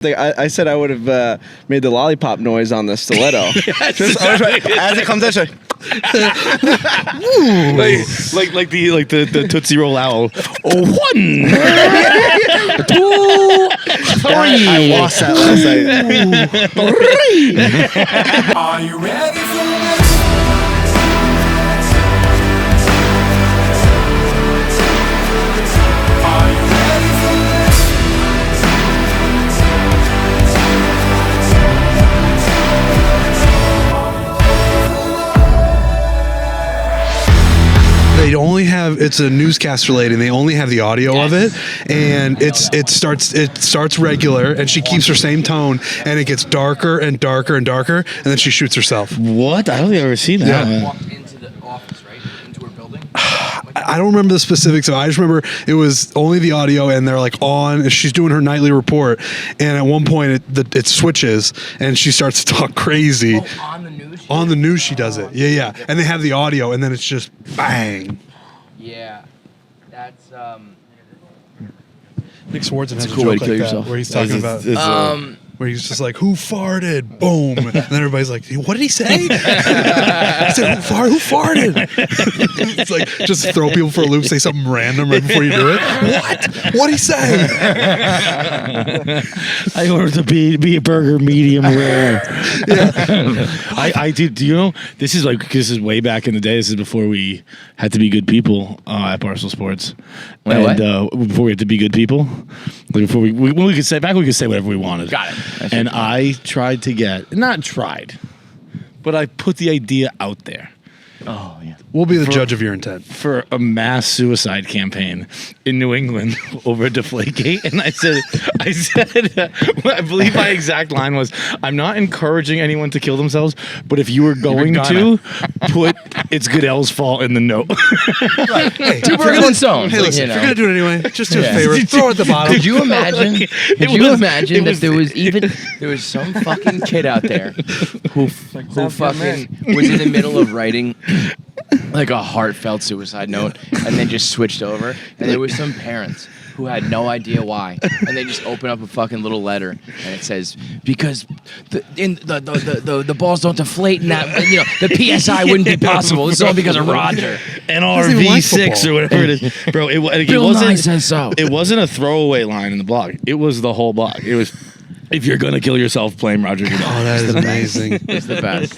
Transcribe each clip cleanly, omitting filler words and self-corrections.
I said I would have made the lollipop noise on the stiletto. Yes, as it comes out, like the Tootsie Roll owl. 1, 2, 3. I lost that last night. 3. Are you ready for this? They only have, it's a newscast related, and they only have the audio of it, and it starts regular, and she keeps her same tone, and it gets darker and darker and darker, and then she shoots herself. What? I don't think I've ever seen that. Yeah. Walked into the office, right? Into her building. I don't remember the specifics of it. I just remember it was only the audio, and they're like on. She's doing her nightly report, and at one point it switches, and she starts to talk crazy. Oh, on the news. On the news, she does it. Yeah. And they have the audio, and then it's just bang. Yeah, that's Nick Swartzen has a cool way joke to like kill that, yourself. where he's talking about. Where he's just like, who farted? Boom. And then everybody's like, what did he say? He said, who farted? It's like, just throw people for a loop, say something random right before you do it. What? What'd he say? I ordered the be a burger medium rare. Yeah. I do you know, this is way back in the day. This is before we had to be good people at Barstool Sports. Wait, before we had to be good people. Like before we could say whatever we wanted. Got it. And I tried to but I put the idea out there. Oh yeah. We'll be the judge of your intent. For a mass suicide campaign in New England over Deflategate. And I said, I believe my exact line was, I'm not encouraging anyone to kill themselves, but if you were going to, put it's Goodell's fault in the note. Right. Hey, 2 birds, 1 stone. Hey, listen, if you're going to do it anyway, just do a favor. Throw it at the bottom. Could you imagine? That there was some fucking kid out there who fucking was in the middle of writing like a heartfelt suicide note, and then just switched over, and there was some parents who had no idea why, and they just open up a fucking little letter, and it says, because the balls don't deflate, and that the PSI wouldn't be possible. This is all because of Roger. NRV6 or whatever it is, bro. Bill Nye says so. It wasn't a throwaway line in the blog. It was the whole blog. It was, if you're gonna kill yourself, blame Roger Goodell. Oh, that is amazing. It's the best.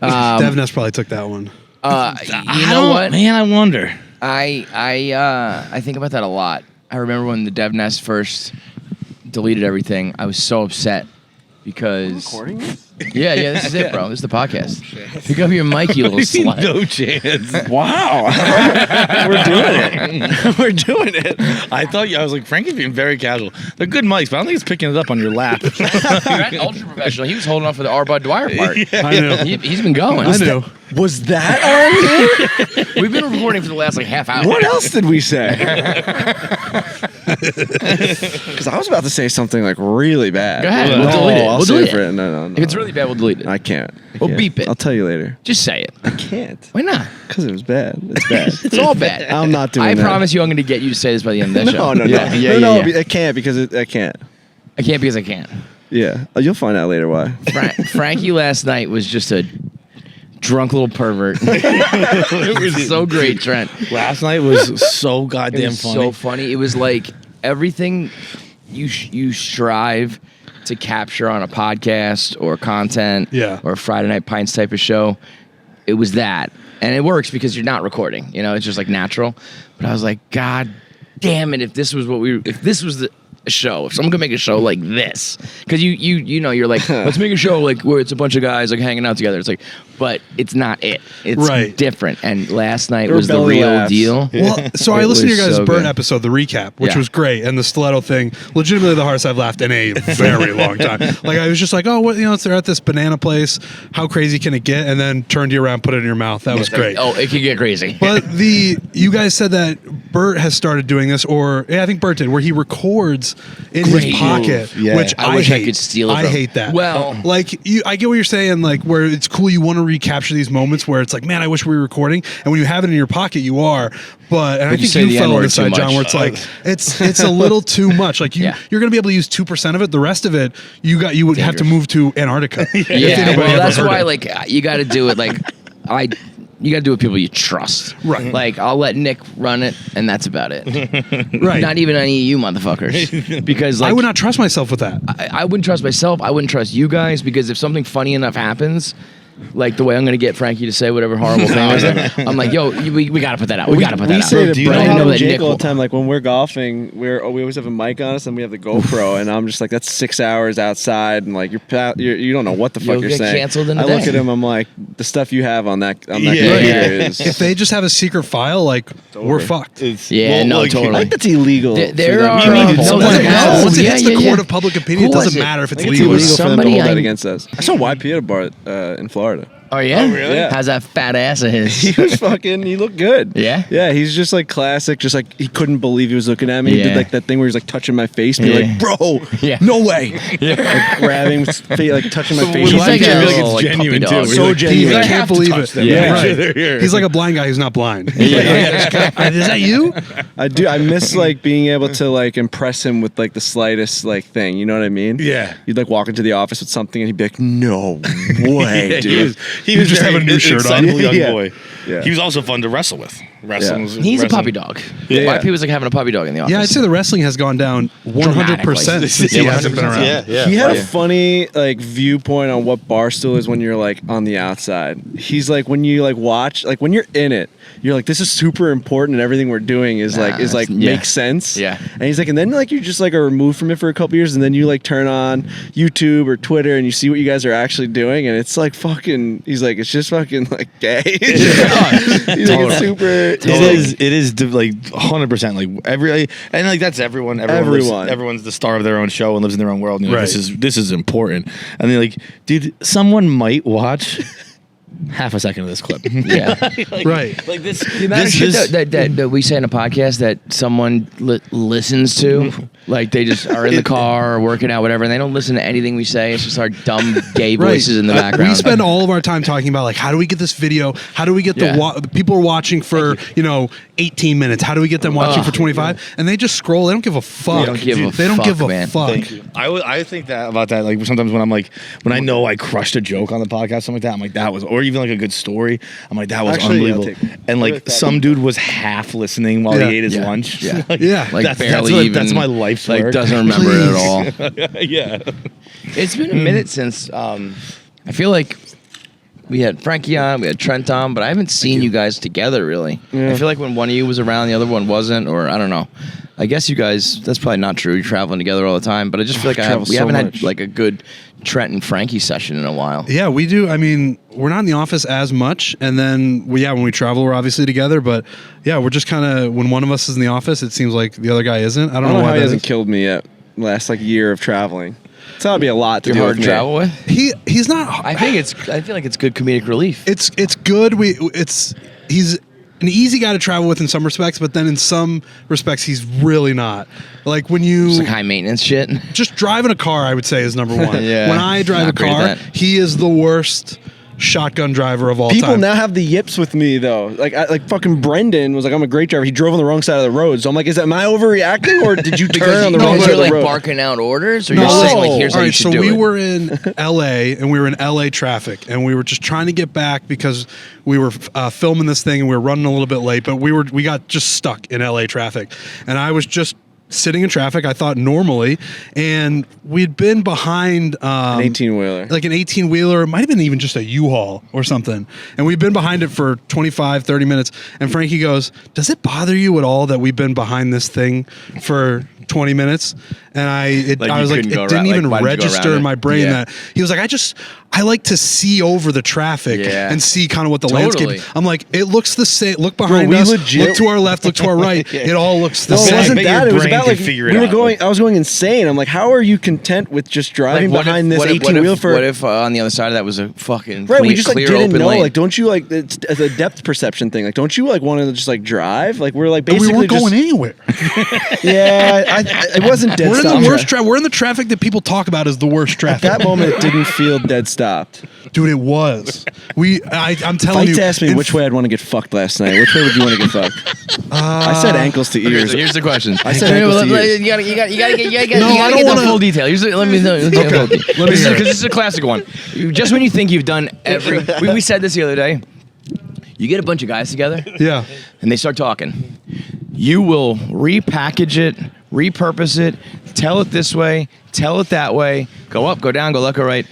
Dev Ness probably took that one. You know what, man? I wonder. I think about that a lot. I remember when the Dev Ness first deleted everything. I was so upset because. Recording this? Yeah, this is it, bro. This is the podcast. Pick up your mic, you little slut. No chance. Wow. We're doing it. We're doing it. I was like, Frankie's being very casual. They're good mics, but I don't think he's picking it up on your lap. Right? Ultra professional. He was holding on for the R. Bud Dwyer part. Yeah. I know. He's been going. I know. Was that all you? We've been recording for the last half hour. What else did we say? Because I was about to say something really bad. Go ahead. We'll delete it. I'll We'll save delete it. No. If it's really bad, we'll delete it. I can't. We'll beep it. I'll tell you later. Just say it. I can't. Why not? Because it was bad. It's bad. It's all bad. I'm not doing I that. promise you I'm going to get you to say this by the end of the show. No. Yeah. I can't because I can't. I can't because I can't. Yeah. You'll find out later why. Frankie last night was just a drunk little pervert. It was so great, Trent. Last night was so goddamn funny. So funny. It was like everything you strive to capture on a podcast or content or a Friday Night Pints type of show. It was that. And it works because you're not recording. It's just natural. But I was like, God damn it, if this was the show, if someone could make a show like this, because you're like, let's make a show where it's a bunch of guys hanging out together. It's like, but it's not it. It's different. And last night was the real deal. Well, so I listened to your guys' so Burt good. episode, the recap, which was great, and the stiletto thing, legitimately the hardest I've laughed in a very long time. I was just like, oh, what, they're at this banana place. How crazy can it get? And then turned you around, put it in your mouth. That was great. Oh, it could get crazy. But you guys said that Burt has started doing this, I think Burt did, where he records in his pocket, which I wish I could steal it. I hate that. Well, I get what you're saying, where it's cool, you want to to recapture these moments where it's like, man, I wish we were recording. And when you have it in your pocket, you are. But I think you fell on the side, John, where it's like it's a little too much. Like you're going to be able to use 2% of it. The rest of it, you would have to move to Antarctica. Well, that's why like you got to do it like you got to do it with people you trust. Right. Like, I'll let Nick run it, and that's about it. Right. Not even any of you motherfuckers. Because, like, I would not trust myself with that. I wouldn't trust myself. I wouldn't trust you guys, because if something funny enough happens, like the way I'm going to get Frankie to say whatever horrible thing is, I'm like, yo, we got to put that out. We got to put that out. Say to Brian and Jake all the will. time, like when we're golfing, we always have a mic on us and we have the GoPro, and I'm just like, that's 6 hours outside, and like you don't know what the fuck you're get saying. Canceled in a I day. look at him, I'm like, the stuff you have on that computer is. If they just have a secret file, like we're fucked. Totally. I think that's illegal. There are. Once it hits the court of public opinion, it doesn't matter if it's legal. It's illegal for them to hold that Somebody against us. I saw YP at a bar in Florida. Oh, yeah? Oh, really? Yeah. How's that fat ass of his? He was he looked good. Yeah? Yeah, he's just like classic, just like he couldn't believe he was looking at me. He did like that thing where he's like touching my face, be like, bro, no way. Like grabbing, like touching my face. He's like it's genuine too. So genuine. I can't believe it. Yeah. He's like a blind guy who's not blind. Is that you? I do. I miss like being able to like impress him with like the slightest like thing. You know what I mean? Yeah. You'd like walk into the office with something and he'd be like, no way, dude. He was just have a new shirt on. Young boy. Yeah. He was also fun to wrestle with. He's a puppy dog. Yeah. YP was like having a puppy dog in the office. Yeah, I'd say the wrestling has gone down 100% since he hasn't been around. Yeah. He had a funny like viewpoint on what Barstool is when you're like on the outside. He's like when you like watch, like when you're in it, you're like, this is super important and everything we're doing is makes sense. Yeah. And he's like, and then like you just like are removed from it for a couple years, and then you like turn on YouTube or Twitter and you see what you guys are actually doing, and it's like fucking. He's like, it's just fucking like gay. He's like, it's super. It is like 100% like every, and like that's everyone. Everyone's the star of their own show and lives in their own world. And this is important. And they're like, dude, someone might watch half a second of this clip. Yeah. Right. Like this. The amount of shit that we say in a podcast that someone listens to, like they just are in the car or working out, whatever, and they don't listen to anything we say. It's just our dumb gay voices in the background. We spend all of our time talking about like, how do we get this video? How do we get the people are watching for 18 minutes? How do we get them watching for 25? And they just scroll. They don't give a fuck. They don't give a fuck. Thank you. I think that about that. Like sometimes when I'm like, when I know I crushed a joke on the podcast, something like that, I'm like, that was, or even like a good story, I'm like, that was unbelievable. And like some dude was half listening while he ate his lunch. Yeah. Like barely that's my life's like work. doesn't remember it at all. Yeah. It's been a minute since I feel like we had Frankie on, we had Trent on, but I haven't seen you guys together really. Yeah. I feel like when one of you was around, the other one wasn't, or I don't know. I guess you guys, that's probably not true. You're traveling together all the time, but I just feel like we haven't had like a good Trent and Frankie session in a while. Yeah, we do. I mean, we're not in the office as much, and then when we travel, we're obviously together. But yeah, we're just kind of, when one of us is in the office, it seems like the other guy isn't. I don't know why he hasn't killed me yet. Last like year of traveling. It's gotta be a lot to do hard with to travel with. He's not. I feel like it's good comedic relief. It's good. He's an easy guy to travel with in some respects, but then in some respects he's really not. Like when you just like high maintenance shit. Just driving a car, I would say, is number one. Yeah, when I drive a car, he is the worst shotgun driver of all time. People now have the yips with me though. Like fucking Brendan was like, I'm a great driver. He drove on the wrong side of the road. So I'm like, am I overreacting or did you turn on the wrong side of the road? You're like barking out orders, or you're saying like, here's how you should do it. So we were in LA and we were in LA traffic and we were just trying to get back because we were filming this thing and we were running a little bit late, but we got just stuck in LA traffic. And I was just sitting in traffic, I thought normally, and we'd been behind an 18-wheeler. Like an 18-wheeler. It might have been even just a U-Haul or something. And we'd been behind it for 25, 30 minutes. And Frankie goes, does it bother you at all that we've been behind this thing for 20 minutes? And I was like, it didn't even register in my brain that he was like, I like to see over the traffic and see kind of what the landscape. I'm like, it looks the same. Look behind us. Look to our left. Look to our right. It all looks the same. It wasn't that. It was about like I was going insane. I'm like, how are you content with just driving behind this 18-wheeler for? What if on the other side of that was a fucking right? We just like didn't know. Lane. Like, don't you like it's a depth perception thing? Like, don't you like want to just like drive? Like, we're like basically we weren't going anywhere. Yeah, it wasn't dead stop. We're in the worst traffic. We're in the traffic that people talk about as the worst traffic. At that moment, it didn't feel dead stop. stopped. Dude, it was. I'm telling Fights you. asked me which way I'd want to get fucked last night. Which way would you want to get fucked? I said ankles to Okay, ears. so here's the question. I said ankles to ears. You gotta No, I get don't the wanna- full detail. Let me know. Okay. Let me hear it. Because this is a classic one. Just when you think you've done we said this the other day. You get a bunch of guys together. Yeah. And they start talking. You will repackage it, repurpose it, tell it this way, tell it that way, go up, go down, go left, go right.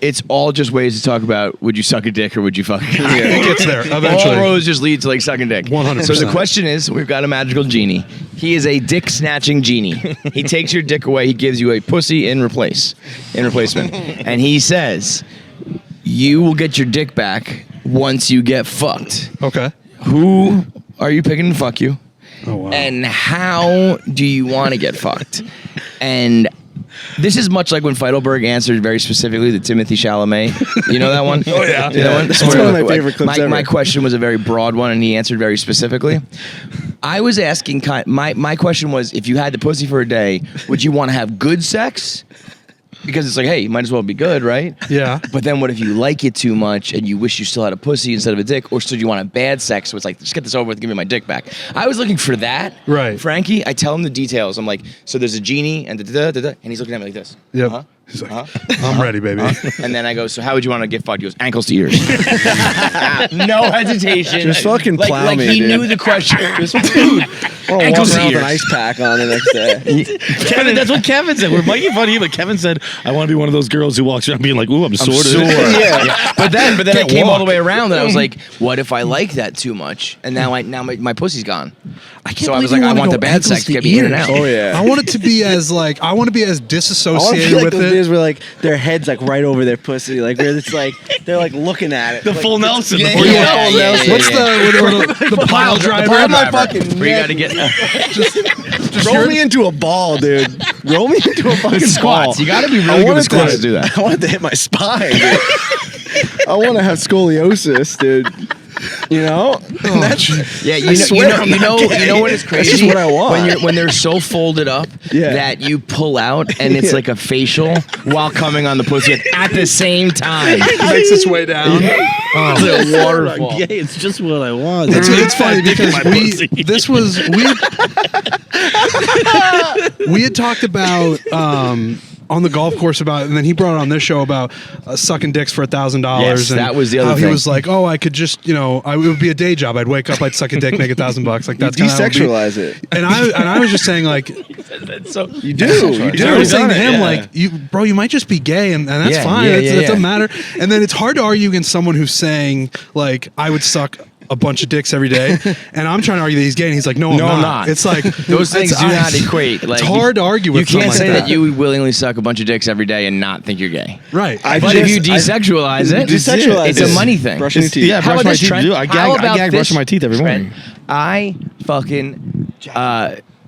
It's all just ways to talk about would you suck a dick or would you fuck a guy? It gets there eventually. All roads just lead to like sucking dick. 100%. So the question is, we've got a magical genie. He is a dick snatching genie. He takes your dick away. He gives you a pussy in replacement. And he says, you will get your dick back once you get fucked. Okay. Who are you picking to fuck you? Oh, wow. And how do you want to get fucked? And this is much like when Feidelberg answered very specifically the Timothy Chalamet. You know that one? Oh, yeah. You know that one? That's one of my favorite clips ever. My question was a very broad one, and he answered very specifically. I was asking, my question was, if you had the pussy for a day, would you want to have good sex? Because it's like, hey, you might as well be good, right? Yeah. But then what if you like it too much and you wish you still had a pussy instead of a dick? Or still you want a bad sex? So it's like, just get this over with, give me my dick back. I was looking for that. Right. Frankie, I tell him the details. I'm like, so there's a genie and da-da-da-da-da. And he's looking at me like this. Yep. Uh-huh. He's like, I'm ready, baby. And then I go, so how would you want to get fucked? He goes, ankles to ears. No hesitation. Just fucking plow like me, he dude. knew the question. Dude, I want to Ankles walk to around with an ears. ice pack on the next day. Kevin, that's what Kevin said. We're making fun of you, but Kevin said, I want to be one of those girls who walks around being like, ooh, I'm sore. Yeah. But then it Can't came all walk. the way around, and I was like, what if I like that too much? And now my pussy's gone. So I was like, I want the bad sex to get me in and out. Oh yeah. I want it to be as like I want to be as I want to disassociated feel like with those it. videos where like their heads like right over their pussy, like where it's like they're like looking at it. The like, full Nelson. Yeah, the full yeah, Nelson. yeah, yeah, What's the pile driver? Grab my fucking Where you neck. got to get Just roll me into a ball, dude. Roll me into a fucking squats. ball. You got to be I really good wanted at squats to do that. I wanted to hit my spine, dude. I want to have scoliosis, dude. You know? Yeah, I swear I'm not gay. you know what is crazy? That's just what I want. When they're so folded up Yeah. that you pull out and it's Yeah. like a facial while coming on the pussy at the same time. He makes his way down. It's like a waterfall. Yeah, it's just what I want. It's funny because we had talked about on the golf course about, and then he brought it on this show about sucking dicks for $1,000. Yes, and that was the other how thing. he was like, oh, I could just, it would be a day job. I'd wake up, I'd suck a dick, make $1,000. Like that's kinda how it would be. Desexualize it. And I was just saying like, So You do. I was saying to him yeah. like, you might just be gay, and that's Yeah, fine. yeah, It yeah. doesn't matter. And then it's hard to argue against someone who's saying like, I would suck a bunch of dicks every day, and I'm trying to argue that he's gay, and he's like, no, I'm not. It's like those things do not equate. Like, it's hard to argue with. You can't someone say like that you would willingly suck a bunch of dicks every day and not think you're gay. right. But if you desexualize it, Desexualize it's it. a money thing. Brushing your teeth. Yeah, How brush about my this, teeth. Trent? Dude, I How about gag this, brushing my teeth every morning. Trent? I fucking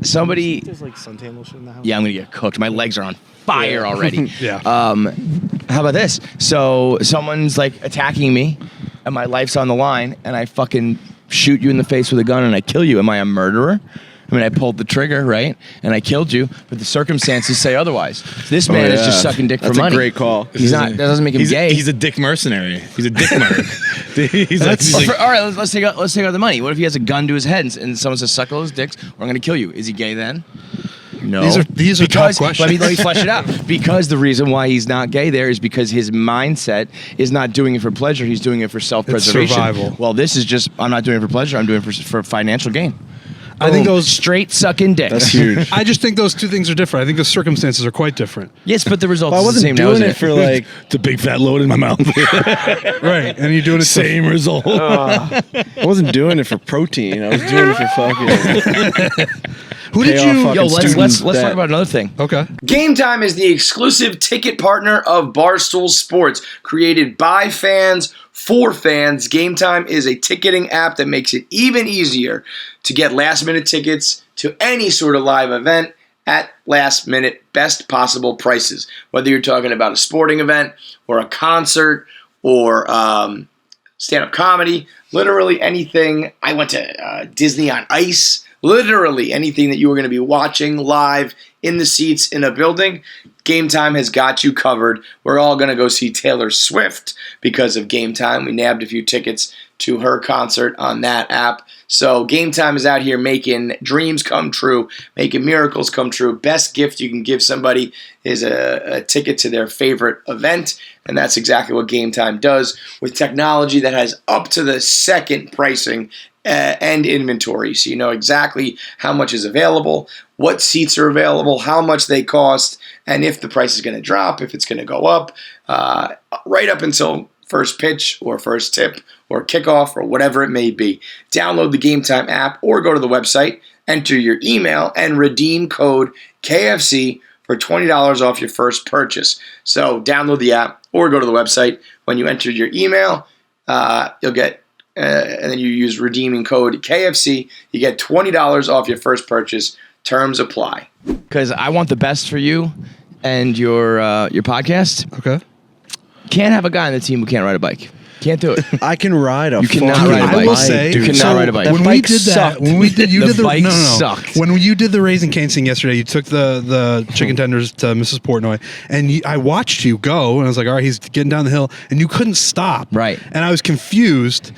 somebody. There's like suntan lotion in the house. Yeah, I'm gonna get cooked. My legs are on fire already. Yeah. How about this? So someone's like attacking me, and my life's on the line, and I fucking shoot you in the face with a gun, and I kill you. Am I a murderer? I mean, I pulled the trigger, right? And I killed you, but the circumstances say otherwise. This man is just sucking dick That's for money. a great call. He's not. That doesn't make him gay. He's a dick mercenary. He's a dick merc. he's like, All right, let's take out the money. What if he has a gun to his head and someone says, "Suck all those dicks, or I'm going to kill you"? Is he gay then? No. These are tough questions. Let me flesh it out. Because the reason why he's not gay there is because his mindset is not doing it for pleasure. He's doing it for self-preservation. It's survival. Well, this is just, I'm not doing it for pleasure. I'm doing it for financial gain. I think Boom. those. Straight sucking dicks. That's huge. I just think those two things are different. I think the circumstances are quite different. Yes, but the result I is the wasn't same now, doing isn't it for like. it's a big fat load in my mouth. Right. And you're doing it. Same result. I wasn't doing it for protein. I was doing it for fucking. Who did pay off you? fucking Yo, let's students' talk debt. about another thing. Okay. Gametime is the exclusive ticket partner of Barstool Sports. Created by fans for fans, Gametime is a ticketing app that makes it even easier to get last-minute tickets to any sort of live event at last-minute, best possible prices. Whether you're talking about a sporting event or a concert or stand-up comedy, literally anything. I went to Disney on Ice. Literally anything that you were going to be watching live in the seats in a building, Gametime has got you covered. We're all going to go see Taylor Swift because of Gametime. We nabbed a few tickets to her concert on that app. So Gametime is out here making dreams come true, making miracles come true. Best gift you can give somebody is a ticket to their favorite event, and that's exactly what Gametime does with technology that has up to the second pricing and inventory. So you know exactly how much is available, what seats are available, how much they cost, and if the price is going to drop, if it's going to go up, right up until first pitch or first tip or kickoff or whatever it may be. Download the Gametime app or go to the website, enter your email, and redeem code KFC for $20 off your first purchase. So download the app or go to the website. When you enter your email, you'll get and then you use redeeming code KFC, you get $20 off your first purchase. Terms apply. Because I want the best for you and your podcast. Okay. Can't have a guy on the team who can't ride a bike. Can't do it. I can ride a You cannot fucking ride a bike. I will say, You cannot ride a bike. When we bike did that, sucked. when we did, you The did the bike no. sucked. When you did the Raising Cane's thing yesterday, you took the chicken tenders to Mrs. Portnoy, and I watched you go, and I was like, all right, he's getting down the hill, and you couldn't stop. Right. And I was confused.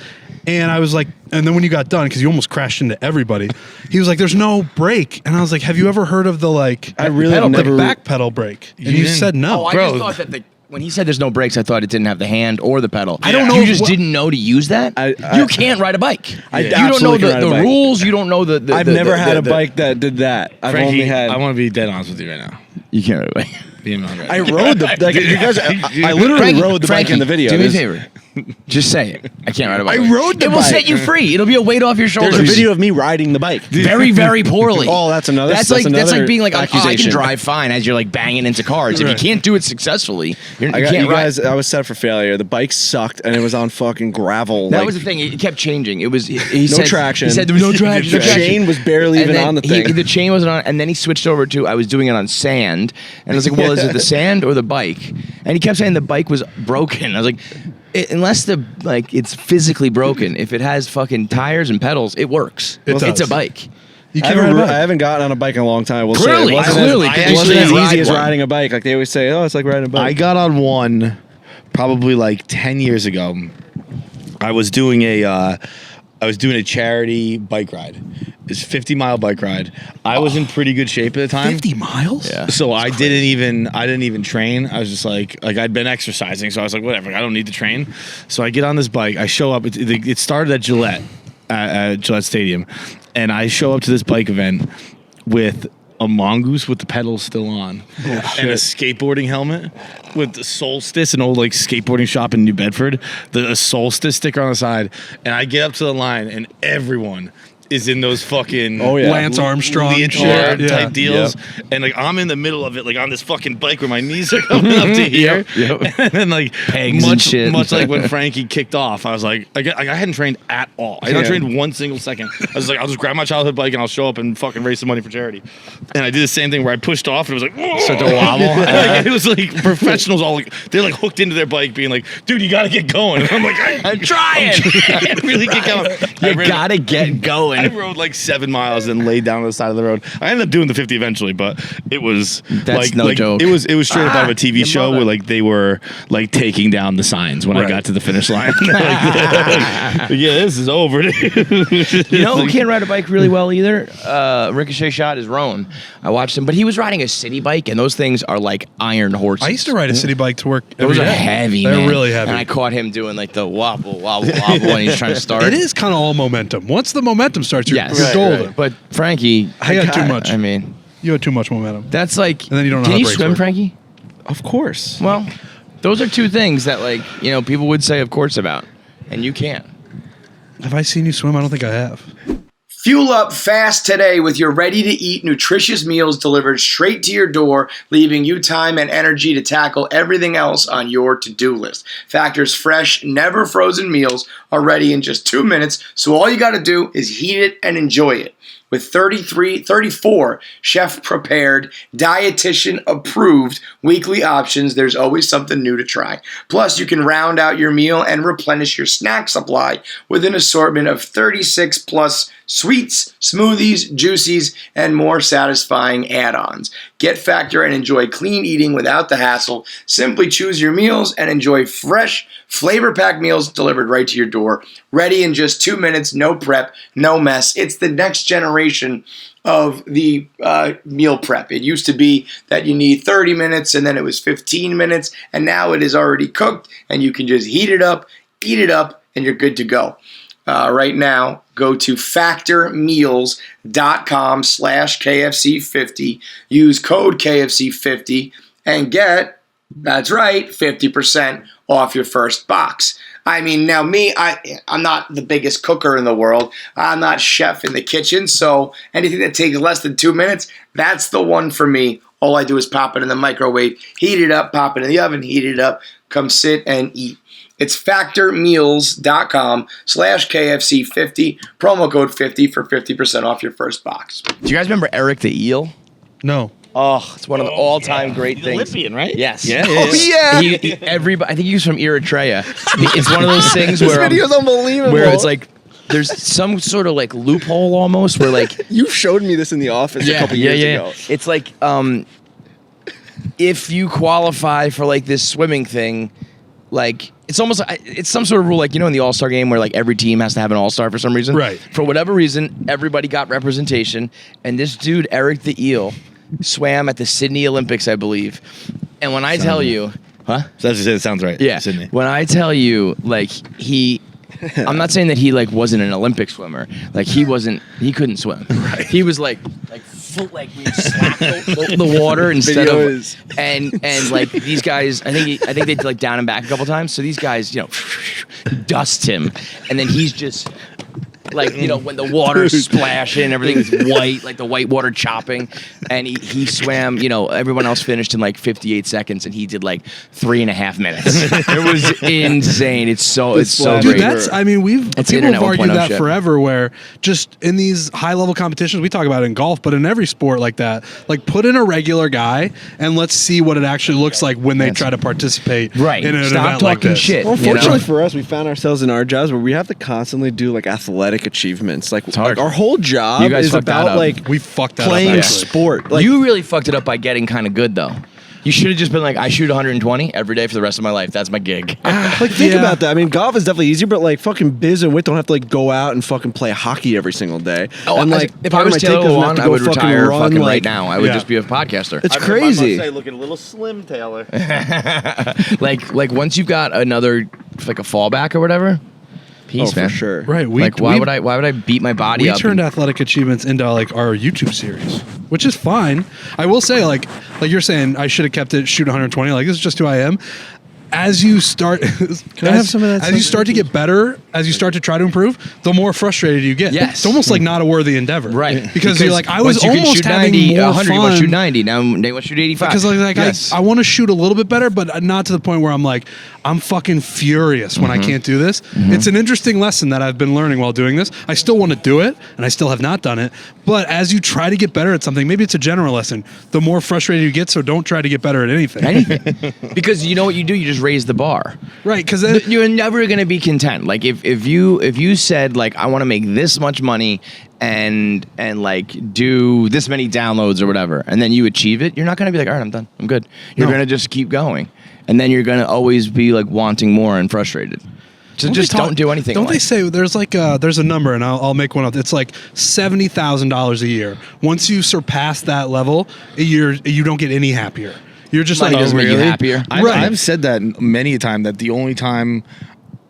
And I was like, and then when you got done, because you almost crashed into everybody, he was like, "There's no brake," and I was like, "Have you ever heard of the I really have the never- back pedal brake?" And you didn't? said no. Oh, I just thought that when he said there's no brakes, I thought it didn't have the hand or the pedal. I don't know You if- just didn't know to use that? You can't ride a bike. I You don't know absolutely can ride a the bike. rules. You don't know the I've never had a bike that did that. I've Frankie, only had. I want to be dead honest with you right now. You can't ride a bike. Being on right I now. rode the like, you guys. I literally rode the bike in the video. Do me a There's- favor. Just say it. I can't ride a bike. I rode the It will bike. set you free. It'll be a weight off your shoulders. There's a video of me riding the bike. Very, very poorly. Oh, that's another. That's like being like, oh, I can accusation. drive fine as you're like banging into cars. If you can't do it successfully, you I got can't you ride. guys. I was set for failure. The bike sucked, and it was on fucking gravel. That like, was the thing. It kept changing. It was he no said, traction. He said there was no traction. The chain was barely And even then on the thing. The chain wasn't on, and then he switched over to I was doing it on sand, and I was like, well, is it the sand or the bike? And he kept saying the bike was broken. I was like, unless it's physically broken, if it has fucking tires and pedals, it works. It It's does. a bike. You I can't ride a haven't, bike. I haven't gotten on a bike in a long time. We'll Clearly, say it wasn't clearly, as, 'cause it you wasn't as shouldn't easy ride as one. riding a bike. Like they always say, oh, it's like riding a bike. I got on one probably like 10 years ago. I was doing a charity bike ride. It's a 50-mile bike ride. I was in pretty good shape at the time. 50 miles? Yeah. So I didn't even train. I was just like I'd been exercising, so I was like, whatever, I don't need to train. So I get on this bike. I show up. It started at Gillette, at Gillette Stadium, and I show up to this bike event with a mongoose with the pedals still on, and a skateboarding helmet with the Solstice, an old like skateboarding shop in New Bedford, a Solstice sticker on the side. And I get up to the line, and everyone is in those fucking Lance Armstrong Leotard shit. type Yeah. deals, and like I'm in the middle of it, like on this fucking bike where my knees are coming up to here, and then like Pegs and shit. much like when Frankie kicked off, I was like, I hadn't trained at all. I hadn't trained one single second. I was like, I'll just grab my childhood bike and I'll show up and fucking raise some money for charity. And I did the same thing where I pushed off and it was like, Start to wobble. Like, it was like professionals all like they're like hooked into their bike, being like, dude, you gotta get going. And I'm like, I'm trying. I can't really get going. You gotta get going. I rode like 7 miles and laid down on the side of the road. I ended up doing the 50 eventually, but it was That's no joke. It was straight up out of a TV your show mother. where like they were like taking down the signs when I got to the finish line. Yeah, this is over. You know who can't ride a bike really well either? Ricochet Shot is Roan. I watched him, but he was riding a city bike, and those things are like iron horses. I used to ride a city bike to work. Those every are day. heavy, They're man. really heavy. And I caught him doing like the wobble, wobble, wobble when he's trying to start. It is kind of all momentum. Once the momentum starts, you're golden. But Frankie, I got too much. I mean, You had too much momentum. that's like. And then you don't know Can how you brakes swim, work. Frankie? Of course. Well, those are two things that like people would say of course about, and you can't. Have I seen you swim? I don't think I have. Fuel up fast today with your ready-to-eat nutritious meals delivered straight to your door, leaving you time and energy to tackle everything else on your to-do list. Factor's fresh, never frozen meals are ready in just 2 minutes, so all you got to do is heat it and enjoy it. with 34 chef-prepared, dietitian-approved weekly options. There's always something new to try. Plus, you can round out your meal and replenish your snack supply with an assortment of 36-plus sweets, smoothies, juices, and more satisfying add-ons. Get Factor and enjoy clean eating without the hassle. Simply choose your meals and enjoy fresh, flavor-packed meals delivered right to your door. Ready in just 2 minutes, no prep, no mess. It's the next generation of the meal prep. It used to be that you need 30 minutes and then it was 15 minutes, and now it is already cooked and you can just heat it up, eat it up, and you're good to go. Right now, go to factormeals.com/KFC50, use code KFC50, and get, that's right, 50% off your first box. I mean, now me, I'm not the biggest cooker in the world. I'm not chef in the kitchen, so anything that takes less than 2 minutes, that's the one for me. All I do is pop it in the microwave, heat it up, pop it in the oven, heat it up, come sit and eat. It's factormeals.com/KFC50, promo code 50 for 50% off your first box. Do you guys remember Eric the Eel? No. Oh, it's one of the all-time great He's things. Olympian, right? Yes. Yeah. Everybody, I think he was from Eritrea. It's one of those things This where video's unbelievable. where it's like there's some sort of like loophole almost where like You showed me this in the office a couple years ago. It's like if you qualify for like this swimming thing, like it's almost it's some sort of rule, like in the All-Star game where like every team has to have an All-Star for some reason. Right. For whatever reason, everybody got representation, and this dude Eric the Eel swam at the Sydney Olympics, I believe. And when I tell you, So that's just it sounds right. yeah, Sydney. when I tell you, like I'm not saying that he like wasn't an Olympic swimmer. Like he couldn't swim. Right. He was like full, like we slapped the water instead of and like these guys. I think they did like down and back a couple times. So these guys, dust him, and then he's just. Like, when the water's splashing, everything's white, like the white water chopping. And he swam, everyone else finished in like 58 seconds and he did like 3.5 minutes. It was insane. It's so Dude, great. people have argued that shit. forever, where just in these high level competitions, we talk about it in golf, but in every sport like that, like put in a regular guy and let's see what it actually looks like when they try to participate Right. in an Stop event like talking this. shit. Well, fortunately for us, we found ourselves in our jobs where we have to constantly do like athletic achievements. Like hard. our whole job You guys is fucked that about up. like We fucked that playing up, actually. sport. Like You really fucked it up by getting kind of good, though. You should have just been like, I shoot 120 every day for the rest of my life. That's my gig. like think about that. I mean, golf is definitely easier, but like fucking Biz and Wit don't have to like go out and fucking play hockey every single day. And like if I was Taylor Lewan, I would retire fucking right now. I would just be a podcaster. It's crazy. Looking a little slim, Taylor. like once you've got another like a fallback or whatever, peace, man. For sure. Right. Why would I beat my body We up? turned athletic achievements into like our YouTube series, which is fine. I will say, like you're saying, I should have kept it shoot 120. Like this is just who I am. As you start, I have some of that as you stuff? start to get better, as you start to try to improve, the more frustrated you get. Yes. It's almost like not a worthy endeavor, Right. Because you're like, I was once you can almost shoot having 90, more 100, fun. you want to shoot 90. Now they want to shoot 85. Because like Yes. I want to shoot a little bit better, but not to the point where I'm like, I'm fucking furious when I can't do this. It's an interesting lesson that I've been learning while doing this. I still want to do it, and I still have not done it. But as you try to get better at something, maybe it's a general lesson, the more frustrated you get, so don't try to get better at anything. Because you know what you do? You just raise the bar. Right, because then You're never going to be content. Like if you said like I want to make this much money and like do this many downloads or whatever, and then you achieve it, you're not going to be like, all right, I'm done, I'm good. You're going to just keep going, and then you're going to always be like wanting more and frustrated. So don't do anything. Don't they say there's like there's a number, and I'll make one up. It's like $70,000 a year. Once you surpass that level, you don't get any happier. You're just Money like, doesn't make you happier. I've said that many a time, that the only time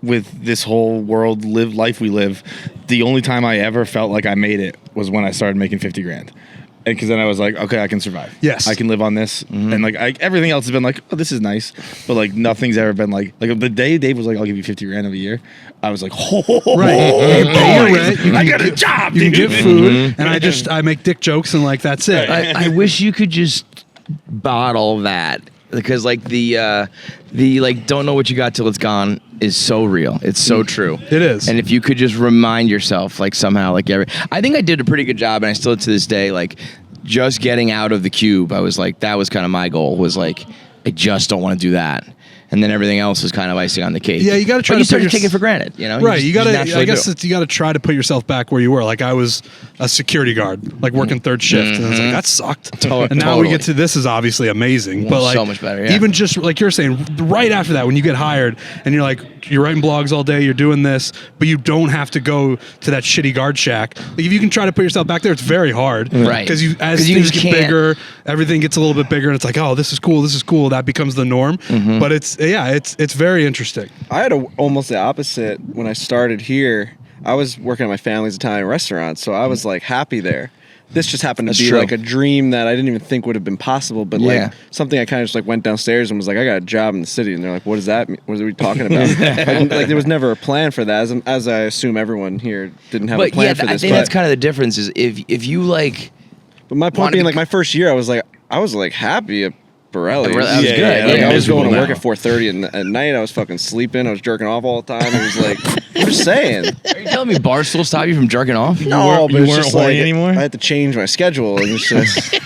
with this whole world life we live, the only time I ever felt like I made it was when I started making 50 grand. And because then I was like, okay, I can survive. Yes. I can live on this. And like everything else has been like, oh, this is nice. But like nothing's ever been like the day Dave was like, I'll give you 50 grand a year, I was like, right. You pay your rent, you I can got a job, You can dude. get food, and I make dick jokes, and like that's it. I wish you could just bottle that, because like the like don't know what you got till it's gone is so real. It's so true. It is. And if you could just remind yourself, like somehow, like I think I did a pretty good job, and I still to this day, like just getting out of the cube. I was like, that was kind of my goal. Was like, I just don't want to do that. And then everything else was kind of icing on the cake. Yeah, you got to try but to you start to put take it for granted, you know? Right, you got to. naturally I guess do. you got to try to put yourself back where you were. Like I was a security guard, like working third shift, and I was like, that sucked. And now we get to this is obviously amazing, but like so much better. Yeah. Even just like you're saying, right after that, when you get hired and you're like you're writing blogs all day, you're doing this, but you don't have to go to that shitty guard shack. Like if you can try to put yourself back there, it's very hard, right? Because as things get bigger, everything gets a little bit bigger, and it's like, oh, this is cool. That becomes the norm. But it's very interesting. I had almost the opposite when I started here. I was working at my family's Italian restaurant, so I was like happy there. This just happened to be like a dream that I didn't even think would have been possible, but like something I kind of just like went downstairs and was like, I got a job in the city, and they're like, what does that mean? What are we talking about? like there was never a plan for that, as I assume everyone here didn't have a plan for this. I think that's kind of the difference is if you like. But my point being, like my first year, I was like happy at Borelli. That was good. Like, I was going to work at 4:30 at night. I was fucking sleeping. I was jerking off all the time. It was like, I'm just saying. Are you telling me Barstool stopped you from jerking off? No, but you it's weren't just horny like anymore? I had to change my schedule. And it's just.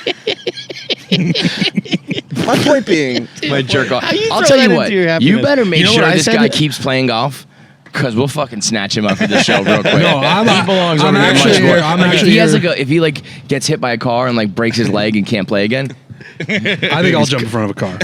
My point being, My jerk off. you I'll throw tell that you what. into your You happiness? better make You know sure what I this said? guy keeps playing golf. Because we'll fucking snatch him up for the show real quick. No, he belongs I'm over there actually much more. here. I'm Like, actually if he has here. if he like gets hit by a car and like breaks his leg and can't play again. I think I'll jump in front of a car.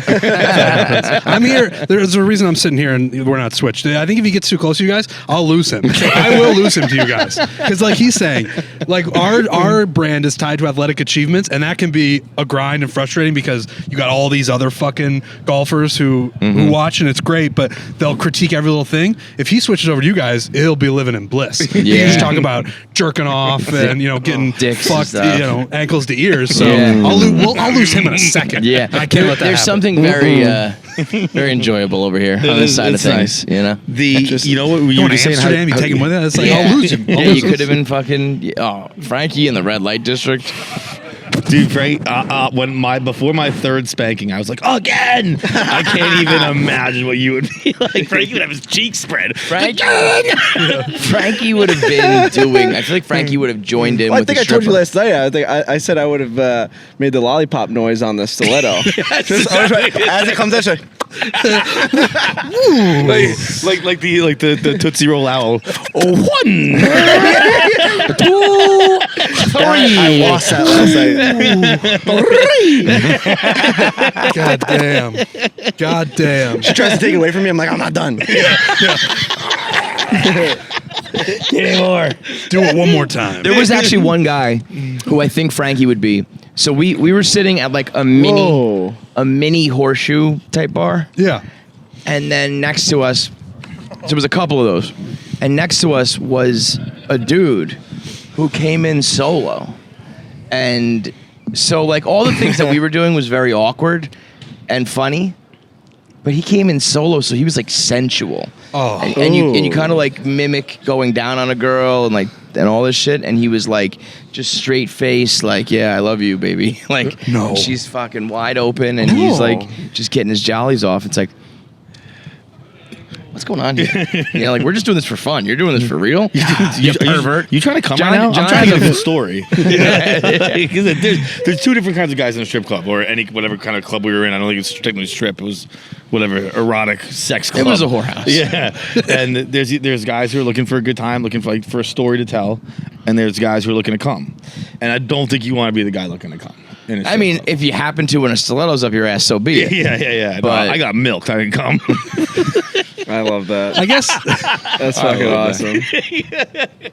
I'm here. There's a reason I'm sitting here and we're not switched. I think if he gets too close to you guys, I'll lose him. I will lose him to you guys. Because like he's saying, like our brand is tied to athletic achievements, and that can be a grind and frustrating because you got all these other fucking golfers who watch, and it's great, but they'll critique every little thing. If he switches over to you guys, he'll be living in bliss. You just talk about jerking off and getting Dicks fucked, and ankles to ears. So Yeah. I'll lose him in a second. Yeah, I can't let that There's happen. something very, very enjoyable over here on this side of it's things. nice. You know. You know what you Going were to just saying? Amsterdam, you take him with you. It's like, Yeah. I'll lose him. Yeah, you could have been fucking Frankie in the red light district. Dude, Frank, before my third spanking, I was like, again! I can't even imagine what you would be like. Frankie would have his cheeks spread. Frankie would have been doing. I feel like Frankie would have joined in. well, I with think the I told you stripper. last night. I said I would have made the lollipop noise on the stiletto. Just, I was like, as it comes out, it's like, like the Tootsie Roll owl. Oh, 1, 2, 3. I lost that last night. God damn. She tries to take it away from me. I'm like, I'm not done. Anymore. Do it one more time. There was actually one guy who I think Frankie would be. So we were sitting at like a mini horseshoe type bar, Yeah. and then next to us, there was a couple of those, and next to us was a dude who came in solo, and so like all the things that we were doing was very awkward and funny, but he came in solo, so he was like sensual. Oh. And you kind of like mimic going down on a girl and all this shit, and he was like just straight face, like, yeah, I love you, baby. Like, No. she's fucking wide open, and he's like just getting his jollies off. It's like, what's going on here? Like, we're just doing this for fun. You're doing this for real? You pervert. You trying to come John- right now? John I'm trying to has get a- a full story. Because there's two different kinds of guys in a strip club, or any whatever kind of club we were in. I don't think it's technically strip. It was whatever erotic sex club. It was a whorehouse. Yeah, and there's guys who are looking for a good time, looking for a story to tell, and there's guys who are looking to come. And I don't think you want to be the guy looking to come. I mean, if you happen to when a stiletto's up your ass, so be it. Yeah. But- No, I got milked. I didn't come. I love that. I guess That's fucking awesome.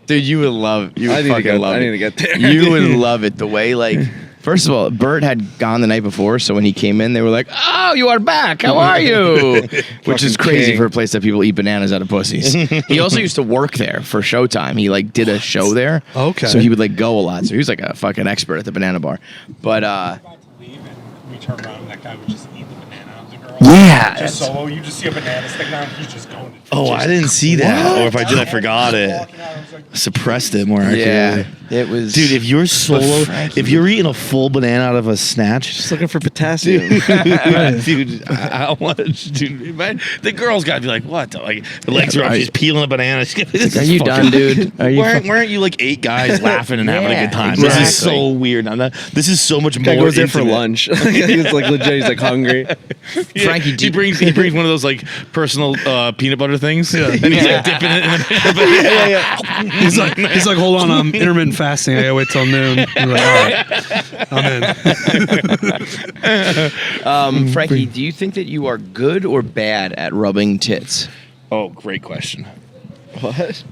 Dude, you would love. You would I need to fucking go. love I it. need to get there. You would love it. The way, like, first of all, Bert had gone the night before, so when he came in, they were like, "Oh, you are back. How are you?" Which is Fucking crazy king. for a place that people eat bananas out of pussies. He also used to work there for Showtime. He like did a show there. Okay. So he would like go a lot. So he was like a fucking expert at the banana bar. But About to leave and we turn around and that guy would just eat the banana of the girl. yeah, Just solo, you just see a banana stick down, he's just going to Oh, I didn't see that. Or if I did, I forgot it. walking out, I was like, Suppressed it more accurately. yeah. It was, Dude, if you're solo, Frankie. if you're eating a full banana out of a snatch, Just looking for potassium. dude, I want to, dude, man, the girl's got to be like, what? Like, the legs are up, she's peeling a banana. Are you done, dude? Are you? Why aren't you like 8 guys laughing and having a good time? This is so weird. This is so much more. Guy goes there for intimate. lunch. It's like legit. He's like hungry. Frankie, he brings one of those like personal peanut butter things, and he's like dipping it in a peanut butter. He's like, hold on, I'm intermittent fasting. I gotta wait till noon. I'm like, all right, I'm in. Frankie, do you think that you are good or bad at rubbing tits? Oh, great question. What?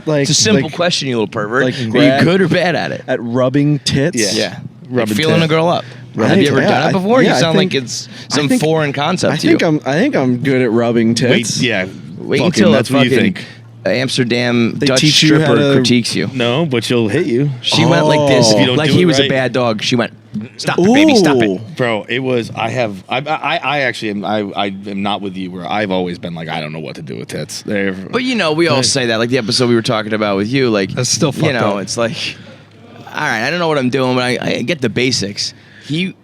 Like It's a simple question, you little pervert. like Are you grab- good or bad at it? at rubbing tits. Yeah. Rubbing Feeling tits. a girl up. I Have you think- ever done yeah, it before? yeah, You I sound think- like it's I some think- foreign concept I to you. think I'm good at rubbing tits. Wait, yeah. Wait fucking, until that's a what you fucking think. Amsterdam They Dutch teach you how stripper to- critiques you. No, but she'll hit you. She went like this, If you don't like do he it was a right. bad dog. She went, stop it, baby, stop Ooh. it. Bro, it was. I actually am. I am not with you. Where I've always been like, I don't know what to do with tits. They're. But you know, we all say that. Like the episode we were talking about with you, like That's still you fucked know, up. it's like, all right, I don't know what I'm doing, but I get the basics. She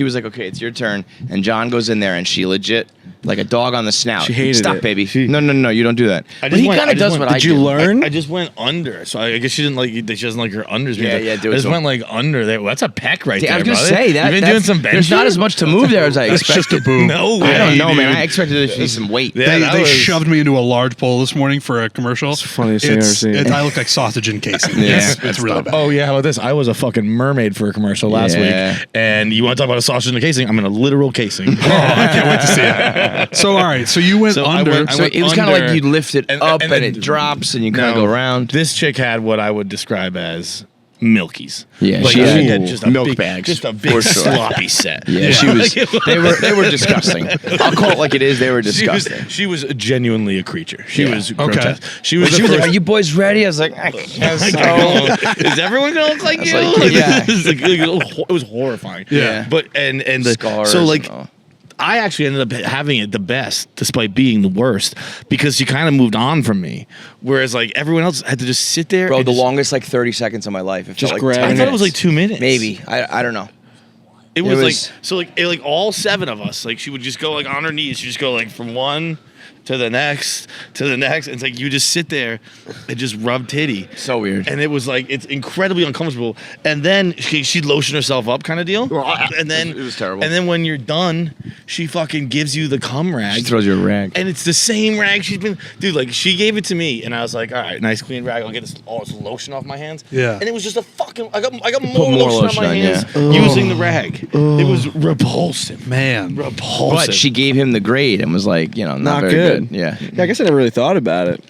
was like, okay, it's your turn, and John goes in there, and she legit. Like a dog on the snout. She hated Stop, it. baby. No, you don't do that. But he kind of does what I Did you do. learn? I just went under, so I guess she didn't like. She doesn't like her unders. Yeah, being yeah, like- do it I just to went like under there. Well, that's a peck right Yeah, I there. was gonna brother. say that. You've been that's- doing some bench. There's not here? as much to move there as I That's expected. just a boob. No, I don't way, know, man. dude. I expected there to be some weight. Yeah, that They was- shoved me into a large bowl this morning for a commercial. It's the funniest thing I've ever seen. I look like sausage in casing. Yeah. It's really bad. Oh yeah, how about this? I was a fucking mermaid for a commercial last Yeah. week, and you want to talk about a sausage in a casing? I'm in a literal casing. Oh, I can't wait to see it. So, all right. So you went So I under. went- So it was kind of under, like you lift it and- up and and then- it drops and you kind of No, go around. This chick had what I would describe as milkies. Yeah, like she had had just a milk big, bags, just a for big sure. sloppy set. Yeah, she was. They were disgusting. I'll call it like it is. They were She was, disgusting. she was genuinely a creature. She Yeah. was Okay. grotesque. She was But the she was like, first. "Are you boys ready?" I was like, "I guess so." Is everyone gonna look like I was you? like, yeah. It was horrifying. Yeah. But and the Scars so like and all. I actually ended up having it the best despite being the worst because she kind of moved on from me. Whereas like everyone else had to just sit there. Bro, and the just- longest like 30 seconds of my life. It Just felt like grab 10 I thought it was like minutes. 2 minutes. Maybe. I don't know. It was, It like was- so like all 7 of us, like she would just go like on her knees. She just go like from one to the next to the next. And it's like you just sit there and just rub titty. So weird. And it was like it's incredibly uncomfortable. And then she'd lotion herself up kind of deal. And then It was terrible. And then when you're done, she fucking gives you the cum rag. She throws you a rag. And it's the same rag she's been, dude. Like she gave it to me, and I was like, "All right, nice clean rag. I'll get this lotion off my hands." Yeah. And it was just a fucking. I got more more lotion lotion on my on, hands yeah. using the rag. It was repulsive, Man. repulsive. But she gave him the grade and was like, you know, not, Not very good. good. Yeah. Yeah, I guess I never really thought about it.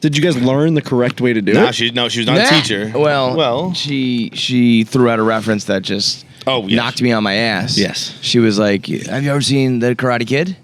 Did you guys learn the correct way to do no, it? she was not a Nah. teacher. Well, she threw out a reference that just knocked me on my ass. Yes. She was like, "Have you ever seen The Karate Kid?"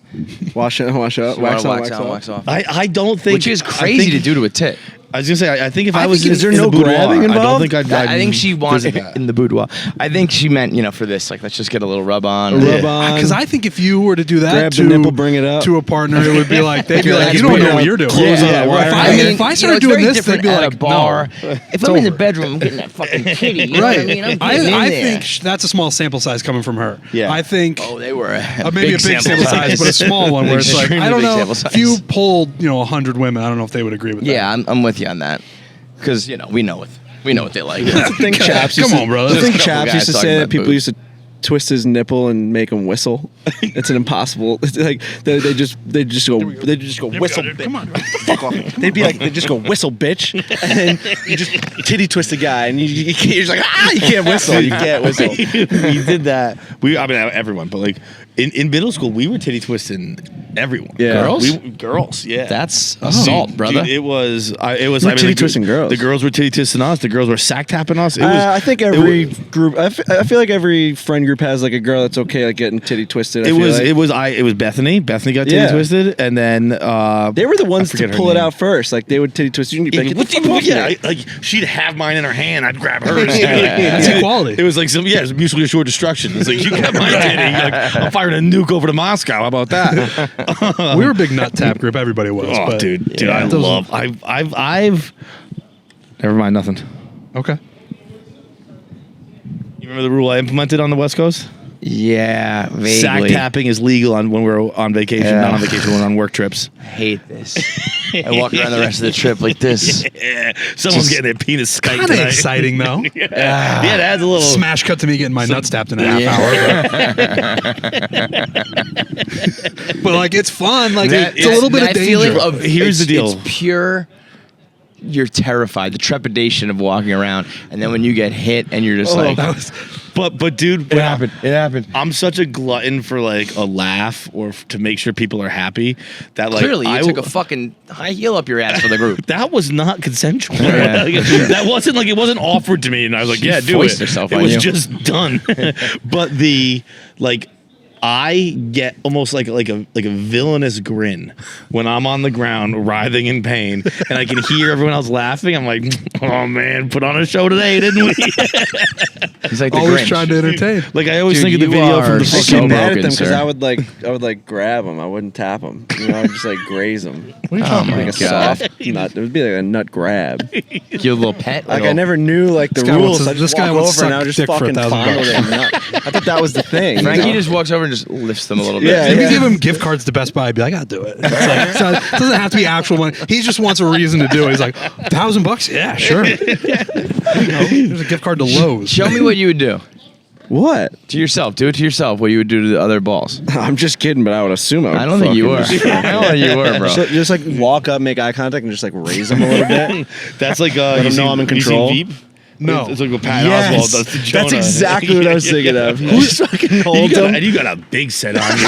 Wash up, wax on, wax off. I don't think. Which is crazy to do to a tit. I was gonna say. I think if I, I was, think is there in no the boudoir, grabbing I don't involved? think I'd. I think she wanted visit that. in the boudoir. I think she meant, you know, for this, like, let's just get a little rub on. Rub on. Because I think if you were to do that Grab to the nipple, bring it up. to a partner, it would be like they'd be like, That's you don't know weird. what you're doing. Clothes on a wire. If I started doing this, they'd be at like, a bar. no. If I'm in the bedroom, I'm getting that fucking kitty. You know what I mean? I'm getting in I there. think that's a small sample size coming from her. Yeah. I think Oh, they were maybe a big sample size, but a small one where it's like, Extremely I don't big know. sample If size. you polled, 100 women, I don't know if they would agree with that. Yeah, I'm with you on that. Because, we know what they like. I think Chaps used Come to, on, bro. I think There's a couple Chaps guys used to talking say that about people boobs. used to twist his nipple and make him whistle. It's an impossible. It's like they just go whistle. Come on. Fuck off. They'd be like they just go whistle, bitch, and then you just titty twist a guy, and you're just like you can't whistle. You can't whistle. We did that. I mean, everyone, but like in middle school, we were titty twisting everyone. Yeah. Girls? Girls, yeah. That's assault, brother. Dude, it was. It was. We're I mean, titty the twisting girls. The girls were titty twisting us. The girls were sack tapping us. It was. I think every group. I feel like every friend group has like a girl that's okay like getting titty twisted. It was Bethany. Bethany got titty Yeah. twisted, and then They were the ones to forget her pull it name. out first. Like they would titty twist you. And you'd be like, What "Get the fuck off me." like she'd have mine in her hand, I'd grab hers. That's equality. It was like it's mutually assured destruction. It's like you got my titty, like I'm firing a nuke over to Moscow. How about that? We were a big nut tap group. Everybody was. Oh, but dude, yeah, I those- love. I've. Never mind, nothing. Okay. remember the rule I implemented on the West Coast? Yeah, vaguely. Sack tapping is legal when we're on vacation, not on vacation, when we're on work trips. I hate this. I walk around the rest of the trip like this. Yeah, someone's getting their penis skite Kind of tonight. exciting though. Yeah, it adds a little Smash cut to me getting my nuts tapped in a half hour. But like it's fun. Like it's a little bit of danger. Feeling of, Here's the deal. It's pure. You're terrified. The trepidation of walking around, and then when you get hit, and you're just like, But dude, It happened. I'm such a glutton for like a laugh or to make sure people are happy that like Clearly, you took a fucking high heel up your ass for the group. that was not consensual. Yeah. Like, that wasn't like it wasn't offered to me, and I was like, yeah, do foisted it. herself It on was you. just done. But the like. I get almost like a villainous grin when I'm on the ground writhing in pain, and I can hear everyone else laughing. I'm like, "Oh man, put on a show today, didn't we?" He's like the Always Grinch. trying to entertain. Like I always Dude, think of the you video are from the so I fucking. get mad at broken, them because sir. I would like grab them. I wouldn't tap them. You know, I'd just like graze them. What are you talking Like a about? soft nut. It would be like a nut grab. Your little pet. Like I little- never knew like the This guy wants rules. to- I this just guy walk wants to over and I suck would just dick for fucking $1,000. fondle their nut. I thought that was the thing. Frankie you know? just walks over and just lifts them a little bit. Yeah, Maybe yeah. give him gift cards to Best Buy. I'd be like, I'll do it. It's like, so it doesn't have to be actual money. He just wants a reason to do it. He's like, $1,000? Yeah, sure. There you go. There's a gift card to Lowe's. Show me what you would do What? to yourself. Do it to yourself. What you would do to the other balls. I'm just kidding, but I would assume I would. I don't think you were. fucking I don't think you were, bro. just like walk up, make eye contact, and just like raise them a little bit. That's like Let you them know I'm in control. You seen Veep? No. It's like what Pat Yes, Oswald does to Jonah. that's exactly what I was thinking of. He just fucking You holds got, them. and you got a big set on you.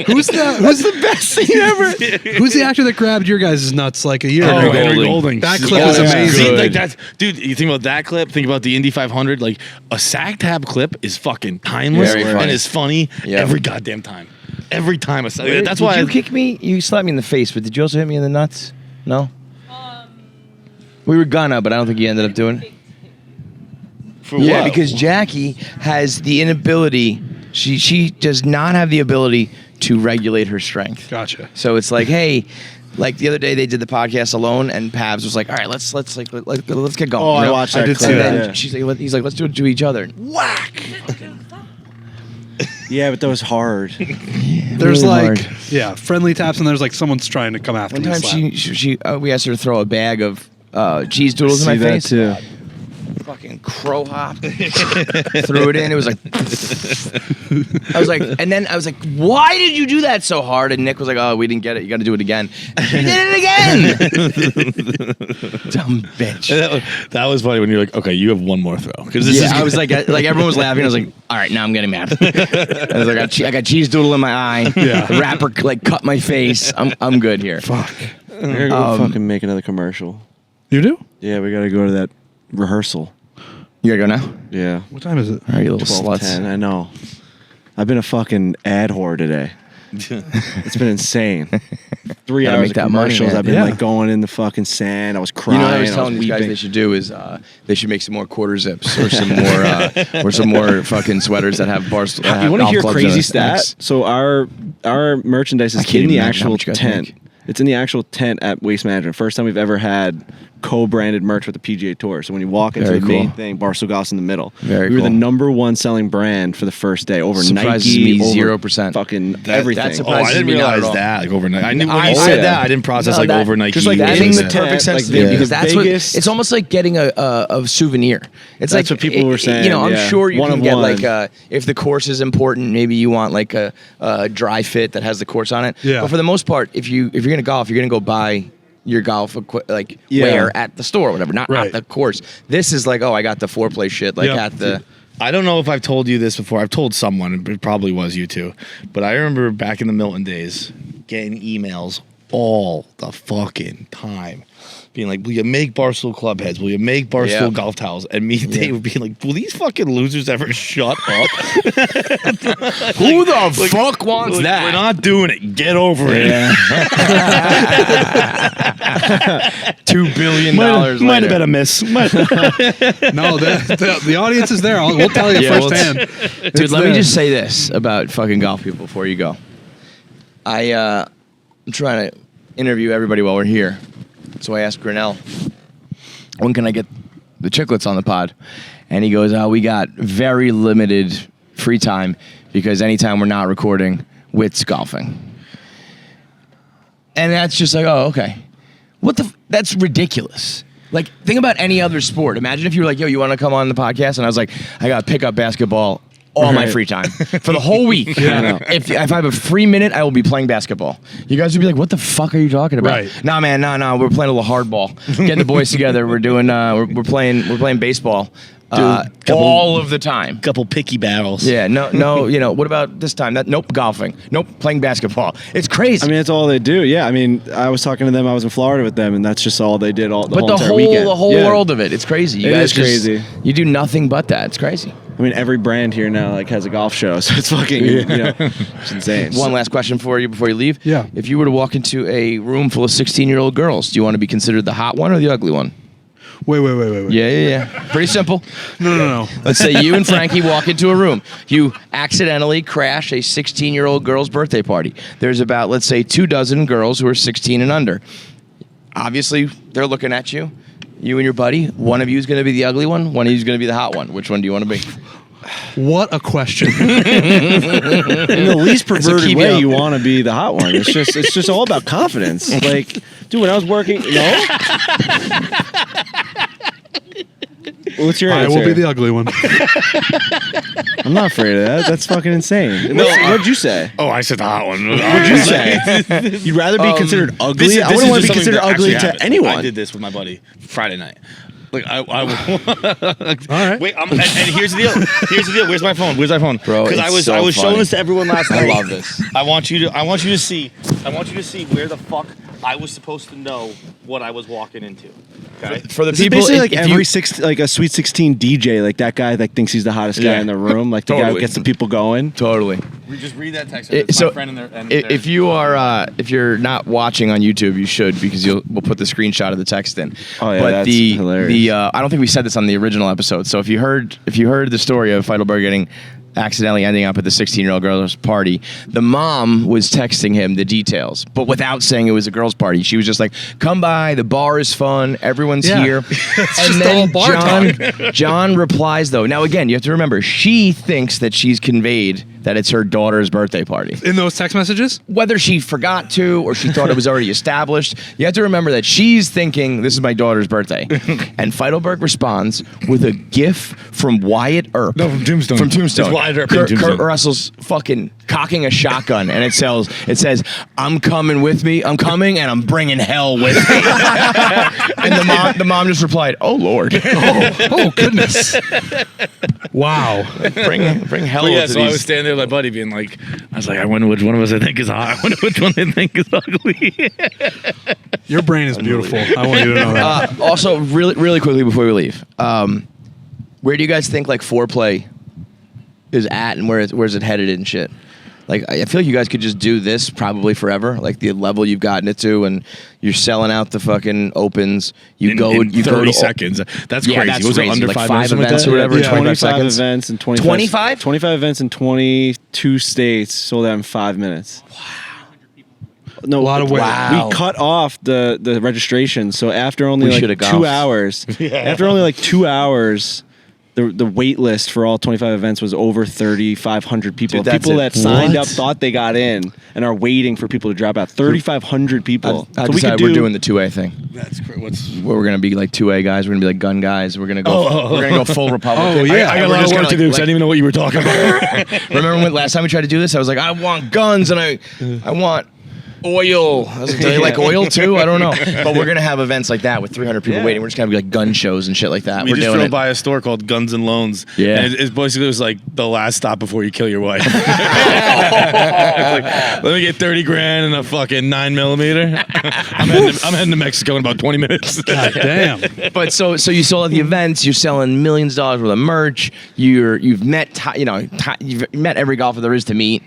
Who's the Best thing ever. Who's the actor that grabbed your guys' nuts like a year Oh, ago? Henry Golding. That clip is yeah. amazing. See, like that's, dude, you think about that clip, think about the Indy 500, like a sack tab clip is fucking timeless Very and funny. is funny Yeah. every goddamn time. Every time. That's Did why you kick me? You slapped me in the face, but did you also hit me in the nuts? No. We were gonna, but I don't think you ended up doing it. for Yeah, what? because Jackie has the inability. She does not have the ability to regulate her strength. Gotcha. So it's like, hey, like the other day they did the podcast alone, and Pabs was like, all right, let's get going. Oh, you I know? watched that. I did clip. see And that. then Yeah. she's like, he's like, let's do it to each other. Whack. Yeah, but that was hard. There's Really like, hard. yeah, friendly taps, and there's like someone's trying to come after One me. time slap. she we asked her to throw a bag of cheese doodles in See my that face. too. Fucking crow hopped. Threw it in. It was like, I was like, and then I was like, why did you do that so hard? And Nick was like, oh, we didn't get it. You got to do it again. And she did it again. Dumb bitch. that was funny when you're like, okay, you have one more throw. Because this is I was like everyone was laughing. I was like, all right, now I'm getting mad. I was like, I got cheese doodle in my eye. Yeah. The wrapper like cut my face. I'm good here. Fuck. We're gonna go fucking make another commercial. You do? Yeah, we gotta go to that rehearsal. You gotta go now. Yeah. What time is it? All right, you little sluts. 12:10. I know. I've been a fucking ad whore today. It's been insane. 3 Gotta hours make of that money, commercials. man. I've been Yeah. like going in the fucking sand. I was You crying. know what I was telling these guys weeping. they should do is they should make some more quarter zips or some more fucking sweaters that have Barstool. You want to hear golf clubs crazy in it. stat? Thanks. So our merchandise I is can't in even the imagine how actual much you guys tent. make. It's in the actual tent at Waste Management. First time we've ever had co-branded merch with the PGA Tour. So when you walk into Very the main cool. thing, Barstool Golf's in the middle. Very we were the cool. #1 selling brand for the first day over Surprises Nike, me over 0%. fucking That everything. surprises I didn't me not at realize all. that like overnight. I knew when I you said said that. that, I didn't process No, like that- overnight. just like That in makes the perfect tent, sense like to me the because that's what biggest- it's almost like getting a souvenir. It's That's like what people were saying, You know, I'm yeah. sure you One can of get one. like if the course is important, maybe you want like a dry fit that has the course on it. Yeah. But for the most part, if you're gonna golf, you're gonna go buy your golf Yeah. wear at the store or whatever, not Right. at the course. This is like, oh, I got the Foreplay shit like Yep. at the. I don't know if I've told you this before. I've told someone, it probably was you too. But I remember back in the Milton days getting emails all the fucking time. Being like, will you make Barstool club heads? Will you make Barstool Yeah. golf towels? And me and Dave would be like, will these fucking losers ever shut up? Who the fuck wants Like, that? We're not doing it. Get over it. $2 billion. Might have been a miss. No, the audience is there. We'll tell you Yeah, we'll- firsthand. Dude, let me just say this about fucking golf people before you go. I'm trying to interview everybody while we're here. So I asked Grinnell, when can I get the Chicklets on the pod, and he goes, "Oh, we got very limited free time because anytime we're not recording, Witt's golfing." And that's just like, oh, okay. That's ridiculous. Like, think about any other sport. Imagine if you were like, yo, you want to come on the podcast? And I was like, I got to pick up basketball all my free time for the whole week. If I have a free minute, I will be playing basketball. You guys would be like, what the fuck are you talking about? Right. Nah, man, no. We're playing a little hardball. Getting the boys together. We're doing, we're playing baseball. All of the time. Couple picky battles. Yeah, no. You know, what about this time? Nope, golfing. Nope, playing basketball. It's crazy. I mean, that's all they do. Yeah, I mean, I was talking to them. I was in Florida with them, and that's just all they did the whole entire weekend. The whole world of it. It's crazy. You It guys is crazy. You do nothing but that. It's crazy. I mean, every brand here now like has a golf show, so it's fucking, it's insane. One last question for you before you leave. Yeah. If you were to walk into a room full of 16-year-old girls, do you want to be considered the hot one or the ugly one? Wait. Yeah. Pretty simple. No. Let's say you and Frankie walk into a room. You accidentally crash a 16-year-old girl's birthday party. There's about, let's say, 24 girls who are 16 and under. Obviously, they're looking at you. You and your buddy. One of you is going to be the ugly one. One of you is going to be the hot one. Which one do you want to be? What a question. In the least perverted way, you want to be the hot one. It's just all about confidence. Like, dude, when I was working, What's your I answer? will be the ugly one. I'm not afraid of that. That's fucking insane. What'd you say? Oh, I said the hot one. What'd you say? You'd rather be considered ugly? I wouldn't want to be considered ugly to anyone. I did this with my buddy Friday night. Like I All right. Wait, and here's the deal. Where's my phone? Bro, Because it's I was so showing funny. this to everyone last night. I love this. I want you to see where the fuck I was supposed to know what I was walking into. Okay? For the This is people, basically like if every you, like a Sweet 16 DJ, like that guy that thinks he's the hottest guy in the room, like the guy who gets the people going. Totally. Just read that text. It's my friend if you are if you're not watching on YouTube, you should, because we'll put the screenshot of the text in. Oh yeah, but that's hilarious. I don't think we said this on the original episode. So if you heard the story of Feidelberg getting accidentally ending up at the 16-year-old girl's party, the mom was texting him the details, but without saying it was a girl's party. She was just like, "Come by, the bar is fun, everyone's here." And then John replies though. Now again, you have to remember, she thinks that she's conveyed that it's her daughter's birthday party. In those text messages? Whether she forgot to or she thought it was already established, you have to remember that she's thinking, this is my daughter's birthday. And Feidelberg responds with a gif from Wyatt Earp. No, from Tombstone. From Tombstone. It's Wyatt Earp Kurt, in Tombstone. Kurt Russell's fucking cocking a shotgun, and it says, "I'm coming with me. I'm coming, and I'm bringing hell with me." And the mom just replied, "Oh Lord, Oh goodness. Wow. bring hell But yeah, to so I was these." standing there with my buddy being like, I wonder which one of us I think is hot. I wonder which one I think is ugly. Your brain is beautiful. I want you to know that. Also, really quickly before we leave, where do you guys think like Foreplay is at, and where's it headed and shit? Like, I feel like you guys could just do this probably forever. Like the level you've gotten it to, and you're selling out the fucking opens. You go in 30 seconds. That's Yeah, crazy. that's Was it crazy. under Like 5 five minutes? events or whatever. Yeah. 25 25 seconds. events in 25? 25 events in 22 states, sold out in 5 minutes. Wow. No, A lot of weight. Wow. We cut off the registration, so after only We like should've 2 golfed. hours, after only like 2 hours, the wait list for all 25 events was over 3,500 people. Dude, that's People it. that signed What? up thought they got in and are waiting for people to drop out. 3,500 people. I So we could decided we're doing the 2A thing. That's crazy. Where we're gonna be like 2A guys. We're gonna be like gun guys. We're gonna go. We're gonna go full Republican. Oh, yeah. I got a lot of work to do because I didn't even know what you were talking about. Remember when last time we tried to do this? I was like, I want guns and I want oil. I was like, do you like oil too? I don't know. But we're gonna have events like that with 300 people waiting. We're just gonna be like gun shows and shit like that. We We're just doing drove it. by a store called Guns and Loans. Yeah. And it's basically like the last stop before you kill your wife. It's like, let me get 30 grand and a fucking 9mm. I'm heading to Mexico in about 20 minutes. God damn. But so you sold out the events. You're selling millions of dollars worth of merch. You've met you've met every golfer there is to meet.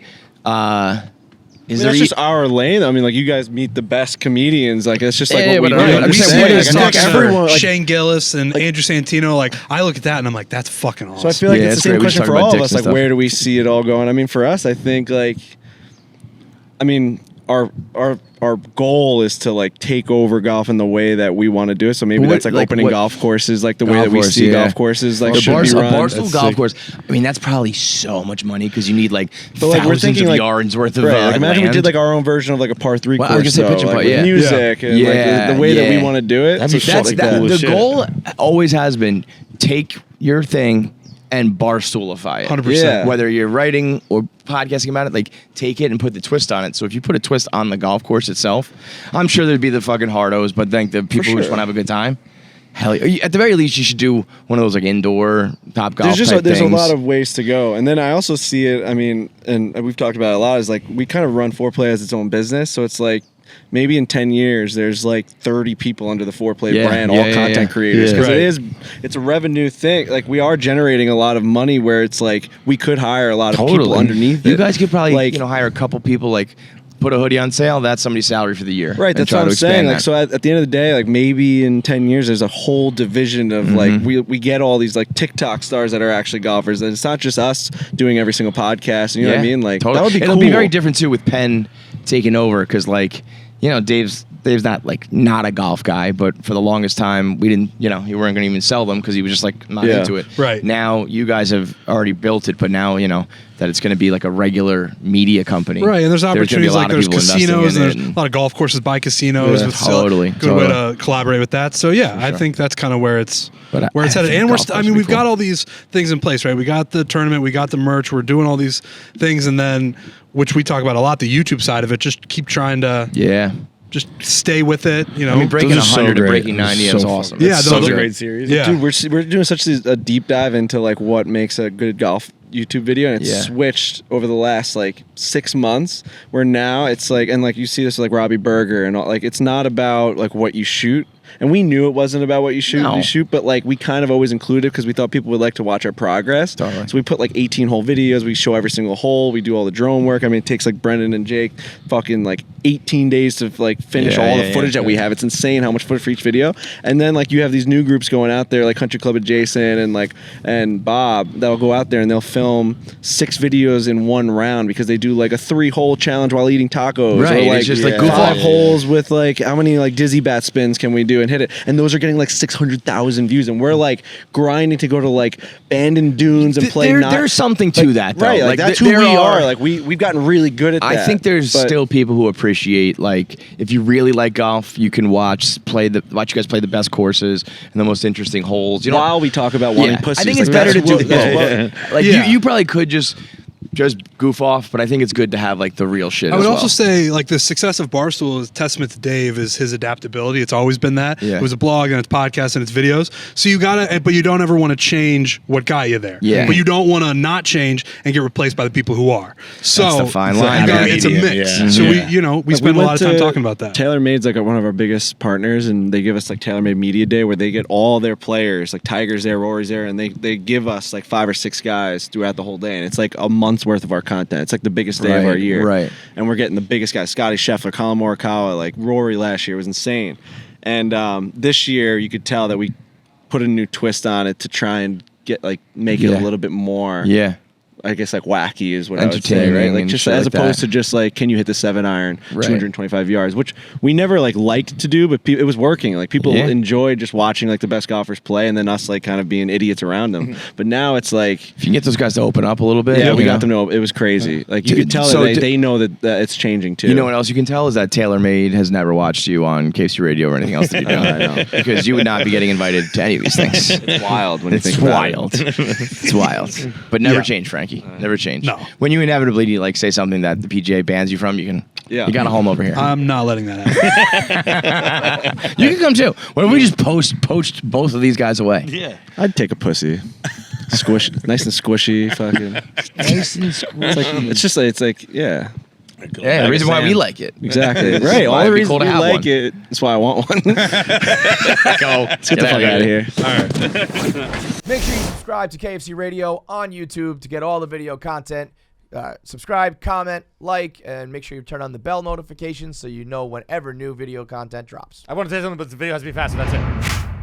That's just our lane. I mean, like you guys meet the best comedians. Like it's just like Yeah, what but we I do. mean, I'm we just say saying, what is like, next everyone. Like, Shane Gillis and Andrew Santino, like I look at that and I'm like, that's fucking awesome. so I feel like Yeah, it's it's the same great. We just question talk for about all of dicks us. and Like, stuff. where do we see it all going? I mean, for us, I think like, I mean, our goal is to like take over golf in the way that we want to do it. So maybe that's like opening golf courses, like the way that we see golf courses like should be run. A Barstool golf course. I mean, that's probably so much money because you need like thousands of yards worth of like, imagine land. we did like our own version of like a par 3 course. I was gonna say pitch and putt, with music and like the way that we want to do it. The goal always has been take your thing and Barstoolify it. 100%. Yeah. Whether you're writing or podcasting about it, like take it and put the twist on it. So if you put a twist on the golf course itself, I'm sure there'd be the fucking hardos, but think the people who just want to have a good time. Hell, at the very least, you should do one of those like indoor Top Golf. There's a lot of ways to go, and then I also see it. I mean, and we've talked about it a lot. Is like we kind of run Foreplay as its own business, so it's like maybe in 10 years there's like 30 people under the Foreplay brand, all content creators, because it's a revenue thing. Like we are generating a lot of money where it's like we could hire a lot of people underneath it. You guys could probably hire a couple people, like put a hoodie on sale, that's somebody's salary for the year. Right, that's what I'm saying. Like, so at the end of the day, like maybe in 10 years there's a whole division of like we get all these like TikTok stars that are actually golfers, and it's not just us doing every single podcast. You know what I mean? Like that would be cool. It'll be very different too with Penn taking over, because like, you know, Dave's not like not a golf guy, but for the longest time we didn't, you know, he weren't going to even sell them because he was just like not into it. Right. Now you guys have already built it, but now you know that it's going to be like a regular media company. Right, and there's opportunities like there's casinos and there's a lot of golf courses by casinos. Yeah, with good way to collaborate with that. So yeah, I think that's kind of where it's headed. And we've got all these things in place, right? We got the tournament, we got the merch, we're doing all these things, and then which we talk about a lot, the YouTube side of it. Just keep trying to just stay with it, you know. I mean, breaking 100 to breaking 90 is awesome. Yeah, such a great series. Yeah, dude, we're doing such a deep dive into like what makes a good golf YouTube video, and it's switched over the last like 6 months, where now it's like, and like you see this with, like Robbie Berger and all, like it's not about like what you shoot. And we knew it wasn't about what you shoot, but like we kind of always included because we thought people would like to watch our progress. Totally. So we put like 18 hole videos. We show every single hole. We do all the drone work. I mean, it takes like Brendan and Jake fucking like 18 days to like finish all the footage that we have. It's insane how much footage for each video. And then like you have these new groups going out there, like Country Club of Jason and Bob, that'll go out there and they'll film 6 videos in one round because they do like a 3-hole challenge while eating tacos. Right. Or like, it's just like 5 holes with like how many like dizzy bat spins can we do and hit it, and those are getting like 600,000 views, and we're like grinding to go to like Bandon Dunes and play. There's something to that, though. Right? Like that's who we are. Like we've gotten really good at that. I think there's still people who appreciate, like, if you really like golf, you can watch you guys play the best courses and the most interesting holes. You know, while we talk about wanting pussies, I think it's better to do like you probably could just goof off, but I think it's good to have like the real shit. I would also say like the success of Barstool is testament to Dave is his adaptability. It's always been that. Yeah. It was a blog and it's podcast and it's videos. So you gotta, but you don't ever want to change what got you there. Yeah. But you don't want to not change and get replaced by the people who are. So that's the fine line. It's a mix. Yeah. So we spend a lot of time talking about that. TaylorMade's like one of our biggest partners, and they give us like TaylorMade Media Day where they get all their players, like Tiger's there, Rory's there, and they give us like 5 or 6 guys throughout the whole day, and it's like a month's worth of our content. It's like the biggest day of our year. Right. And we're getting the biggest guys. Scotty Scheffler, Colin Morikawa, like Rory last year was insane. And this year you could tell that we put a new twist on it to try and make it a little bit more. Yeah. I guess like wacky is what I would say, right? Like just as opposed to just like, can you hit the 7-iron 225 yards, which we never like liked to do, but it was working. Like people enjoyed just watching like the best golfers play, and then us like kind of being idiots around them. But now it's like, if you can get those guys to open up a little bit, we got them to. It was crazy. Like you could tell that they know that it's changing too. You know what else you can tell is that TaylorMade has never watched you on KFC Radio or anything else that you've done. I know. Because you would not be getting invited to any of these things. It's wild when you think about it. It's wild. But never change, Frankie. Never change. No. When you inevitably like say something that the PGA bans you from, you got a home over here. I'm not letting that happen. You can come too. Why don't we just poach both of these guys away? Yeah. I'd take a pussy. Squish, nice and squishy, fucking. Nice and squishy. It's like, yeah. Yeah, the reason why we like it. Exactly. Right. All the reasons we like it. That's why I want one. Go. Let's get the fuck out of here. All right. Make sure you subscribe to KFC Radio on YouTube to get all the video content. Subscribe, comment, like, and make sure you turn on the bell notifications so you know whenever new video content drops. I want to say something, but the video has to be fast, so that's it.